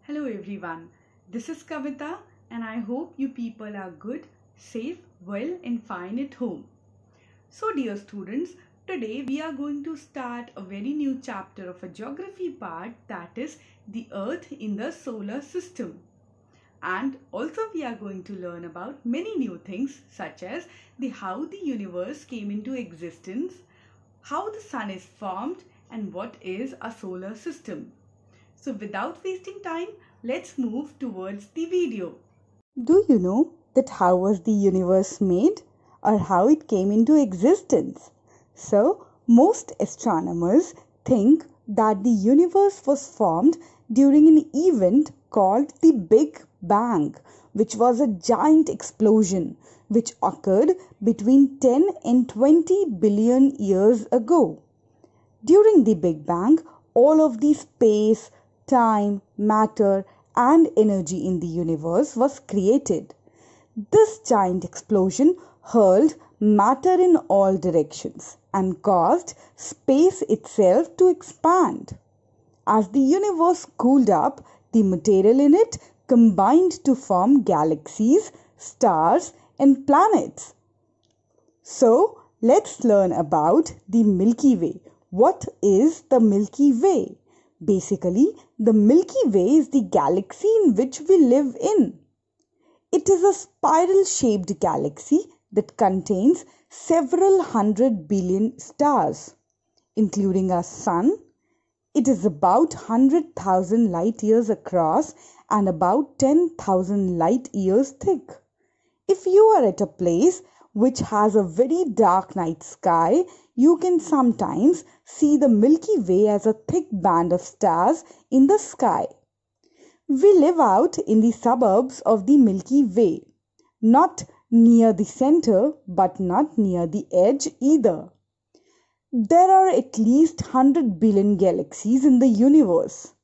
Hello everyone, this is Kavita and I hope you people are good, safe, well and fine at home. So dear students, today we are going to start a very new chapter of a geography part, that is the Earth in the solar system. And also we are going to learn about many new things such as how the universe came into existence, how the sun is formed and what is a solar system. So without wasting time, let's move towards the video. Do you know that how was the universe made or how it came into existence? So, most astronomers think that the universe was formed during an event called the Big Bang, which was a giant explosion which occurred between 10 and 20 billion years ago. During the Big Bang, all of the space, time, matter, and energy in the universe was created. This giant explosion hurled matter in all directions and caused space itself to expand. As the universe cooled up, the material in it combined to form galaxies, stars, and planets. So, let's learn about the Milky Way. What is the Milky Way? Basically, the Milky Way is the galaxy in which we live in. It is a spiral-shaped galaxy that contains several hundred billion stars, including our Sun. It is about 100,000 light years across and about 10,000 light years thick. If you are at a place which has a very dark night sky, you can sometimes see the Milky Way as a thick band of stars in the sky. We live out in the suburbs of the Milky Way, not near the center but not near the edge either. There are at least 100 billion galaxies in the universe,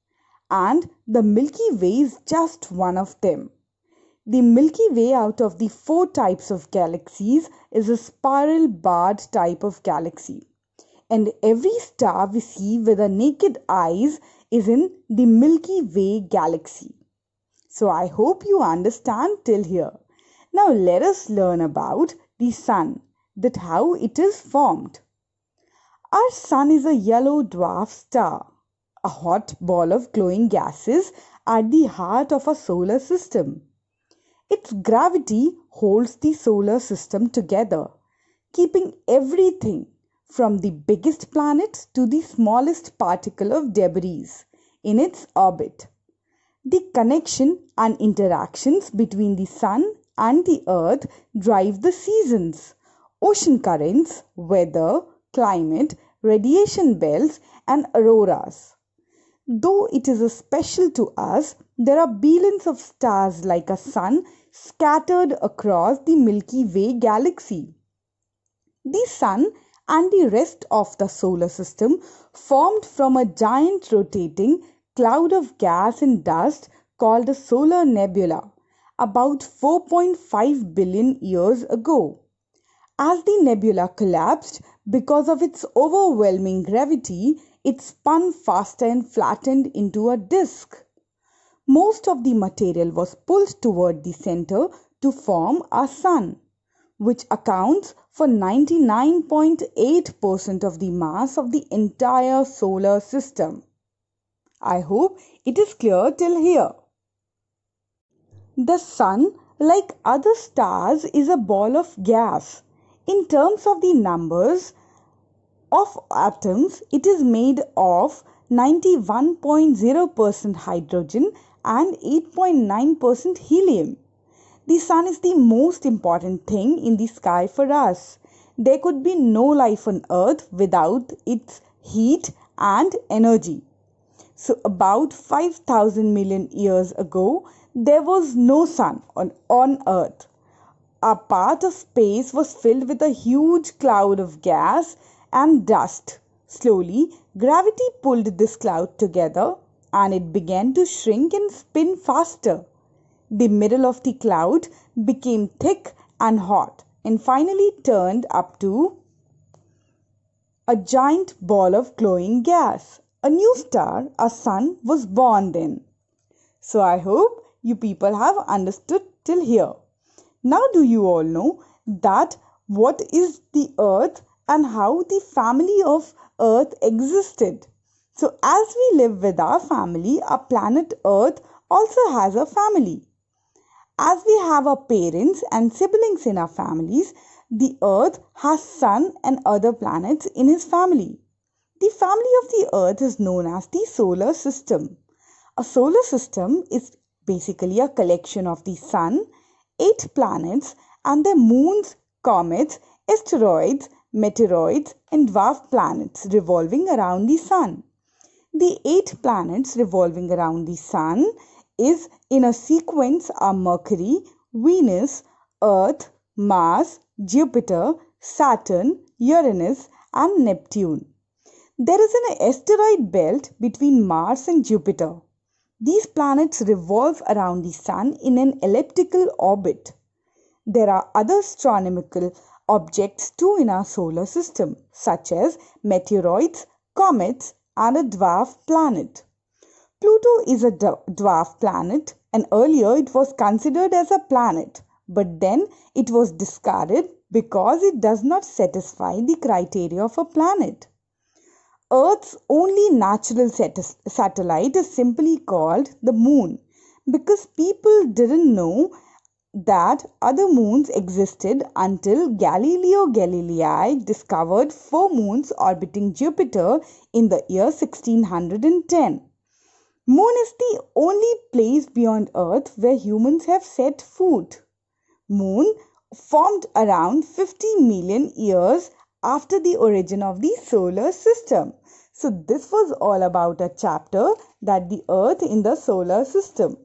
and the Milky Way is just one of them. The Milky Way out of the 4 types of galaxies is a spiral barred type of galaxy. And every star we see with our naked eyes is in the Milky Way galaxy. So I hope you understand till here. Now let us learn about the sun, that how it is formed. Our sun is a yellow dwarf star, a hot ball of glowing gases at the heart of our solar system. Its gravity holds the solar system together, keeping everything from the biggest planet to the smallest particle of debris in its orbit. The connection and interactions between the sun and the earth drive the seasons, ocean currents, weather, climate, radiation belts, and auroras. Though it is special to us, there are billions of stars like a sun scattered across the Milky Way galaxy. The sun and the rest of the solar system formed from a giant rotating cloud of gas and dust called a solar nebula about 4.5 billion years ago. As the nebula collapsed because of its overwhelming gravity, it spun faster and flattened into a disk. Most of the material was pulled toward the center to form our sun, which accounts for 99.8% of the mass of the entire solar system. I hope it is clear till here. The sun, like other stars, is a ball of gas. In terms of the numbers of atoms, it is made of 91.0% hydrogen and 8.9% helium. The sun is the most important thing in the sky for us. There could be no life on earth without its heat and energy. So about 5,000 million years ago, there was no sun on earth. A part of space was filled with a huge cloud of gas and dust. Slowly, gravity pulled this cloud together and it began to shrink and spin faster. The middle of the cloud became thick and hot and finally turned up to a giant ball of glowing gas. A new star, a sun, was born then. So I hope you people have understood till here. Now do you all know that what is the earth and how the family of earth existed? So as we live with our family, our planet earth also has a family. As we have our parents and siblings in our families, the earth has sun and other planets in his family. The family of the earth is known as the solar system. A solar system is basically a collection of the sun, 8 planets and their moons, comets, asteroids, meteoroids and dwarf planets revolving around the sun. The 8 planets revolving around the sun is in a sequence are Mercury, Venus, Earth, Mars, Jupiter, Saturn, Uranus and Neptune. There is an asteroid belt between Mars and Jupiter. These planets revolve around the Sun in an elliptical orbit. There are other astronomical objects too in our solar system, such as meteoroids, comets, and a dwarf planet. Pluto is a dwarf planet, and earlier it was considered as a planet, but then it was discarded because it does not satisfy the criteria of a planet. Earth's only natural satellite is simply called the moon because people didn't know that other moons existed until Galileo Galilei discovered 4 moons orbiting Jupiter in the year 1610. Moon is the only place beyond Earth where humans have set foot. Moon formed around 50 million years after the origin of the solar system. So this was all about a chapter that the Earth in the solar system.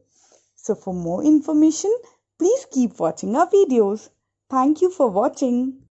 So for more information, please keep watching our videos. Thank you for watching.